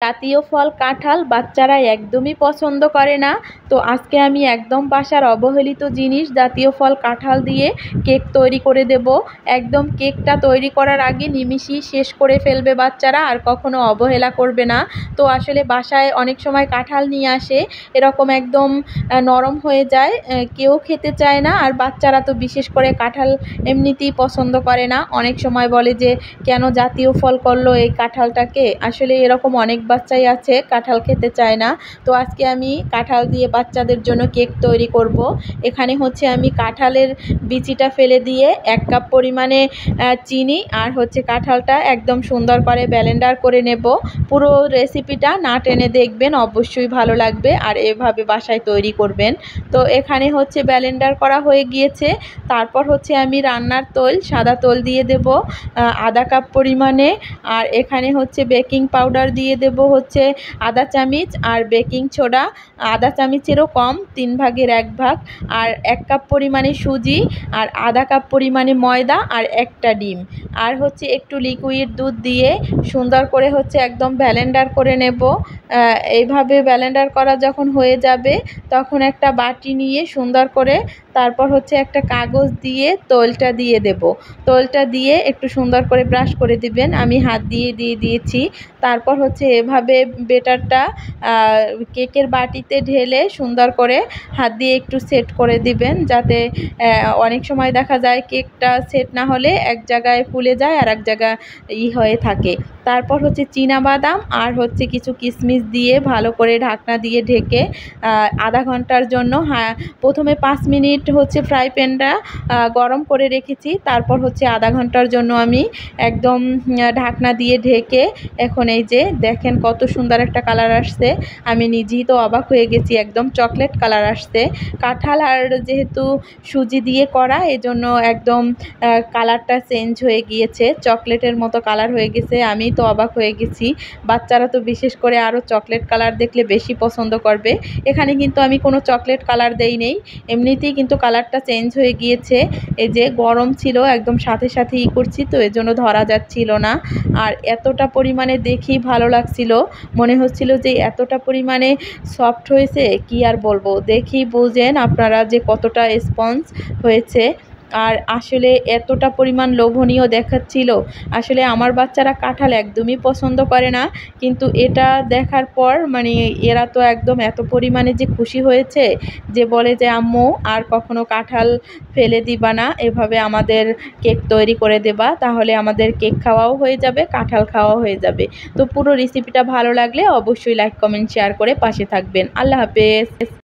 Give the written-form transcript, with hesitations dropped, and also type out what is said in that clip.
জাতীয় ফল কাঁঠাল বাচ্চারা একদমই পছন্দ করে না। তো আজকে আমি একদম বাসার অবহেলিত জিনিস জাতীয় ফল কাঁঠাল দিয়ে কেক তৈরি করে দেব। একদম কেকটা তৈরি করার আগে নিমিষেই শেষ করে ফেলবে বাচ্চারা, আর কখনো অবহেলা করবে না। তো আসলে বাসায় অনেক সময় কাঁঠাল নিয়ে আসে, এরকম একদম নরম হয়ে যায়, কেউ খেতে চায় না। আর বাচ্চারা তো বিশেষ করে কাঁঠাল এমনিতেই পছন্দ করে না, অনেক সময় বলে যে কেন জাতীয় ফল করলো এই কাঁঠালটাকে। আসলে এরকম অনেক বাচ্চাই আছে কাঁঠাল খেতে চায় না। তো আজকে আমি কাঁঠাল দিয়ে বাচ্চাদের জন্য কেক তৈরি করব। এখানে হচ্ছে আমি কাঁঠালের বিচিটা ফেলে দিয়ে 1 কাপ পরিমাণে চিনি আর হচ্ছে কাঁঠালটা একদম সুন্দর করে ব্লেন্ডার করে নেব। পুরো রেসিপিটা না টেনে দেখবেন, অবশ্যই ভালো লাগবে, আর এভাবে বাসায় তৈরি করবেন। তো এখানে হচ্ছে ব্লেন্ডার করা হয়ে গিয়েছে। তারপর হচ্ছে আমি রান্নার তৈল, সাদা তৈল দিয়ে দেব আধা কাপ পরিমাণে। আর এখানে হচ্ছে বেকিং পাউডার দিয়ে দেব হচ্ছে আধা চামচ, আর বেকিং সোডা আধা চামচেরও কম, 3 ভাগের 1 ভাগ। আর 1 কাপ পরিমাণে সুজি, আর আধা কাপ পরিমাণে ময়দা, আর একটা ডিম, আর হচ্ছে একটু লিকুইড দুধ দিয়ে সুন্দর করে হচ্ছে একদম ব্লেন্ডার করে নেব। এইভাবে ব্লেন্ডার করা যখন হয়ে যাবে তখন একটা বাটি নিয়ে সুন্দর করে তারপর হচ্ছে একটা কাগজ দিয়ে তৈলটা দিয়ে দেব। তৈলটা দিয়ে একটু সুন্দর করে ব্রাশ করে দিবেন, আমি হাত দিয়ে দিয়েছি। তারপর হচ্ছে এভাবে বেটারটা কেকের বাটিতে ঢেলে সুন্দর করে হাত দিয়ে একটু সেট করে দিবেন, যাতে অনেক সময় দেখা যায় কেকটা সেট না হলে এক জায়গায় ফুলে যায় আর এক জায়গায় হয়ে থাকে। তারপর হচ্ছে চীনাবাদাম আর হচ্ছে কিছু কিশমিশ দিয়ে ভালো করে ঢাকনা দিয়ে ঢেকে আধা ঘন্টার জন্য, প্রথমে 5 মিনিট হচ্ছে ফ্রাই প্যানটা গরম করে রেখেছি। তারপর হচ্ছে আধা ঘন্টার জন্য আমি একদম ঢাকনা দিয়ে ঢেকে, এখন এই যে দেখেন কত সুন্দর একটা কালার আসছে, আমি নিজেই তো অবাক হয়ে গেছি, একদম চকলেট কালার আসছে। কাঁঠাল আর যেহেতু সুজি দিয়ে করা, এজন্য একদম কালারটা চেঞ্জ হয়ে গিয়েছে, চকলেটের মতো কালার হয়ে গেছে। আমি তো অবাক হয়ে গেছি, বাচ্চারা তো বিশেষ করে আরও চকলেট কালার দেখলে বেশি পছন্দ করবে। এখানে কিন্তু আমি কোনো চকলেট কালার দেই নেই, এমনিতেই কিন্তু কালারটা চেঞ্জ হয়ে গিয়েছে। এই যে গরম ছিল একদম, সাথে সাথে করছি তো এজন্য ধরা যাচ্ছিল না। আর এতটা পরিমাণে দেখেই ভালো লাগছিল, মনে হচ্ছিল যে এতটা পরিমাণে সফট হয়েছে কি আর বলবো, দেখেই বোঝেন আপনারা যে কতটা স্পঞ্জ হয়েছে। আর আসলে এতটা পরিমাণ লোভনীয় দেখাচ্ছিল। আসলে আমার বাচ্চারা কাঁঠাল একদমই পছন্দ করে না, কিন্তু এটা দেখার পর মানে এরা তো একদম এত পরিমাণে যে খুশি হয়েছে যে বলে যে আম্মু আর কখনো কাঁঠাল ফেলে দিবা না, এভাবে আমাদের কেক তৈরি করে দেবা, তাহলে আমাদের কেক খাওয়াও হয়ে যাবে, কাঁঠাল খাওয়াও হয়ে যাবে। তো পুরো রেসিপিটা ভালো লাগলে অবশ্যই লাইক কমেন্ট শেয়ার করে পাশে থাকবেন। আল্লাহ হাফেজ।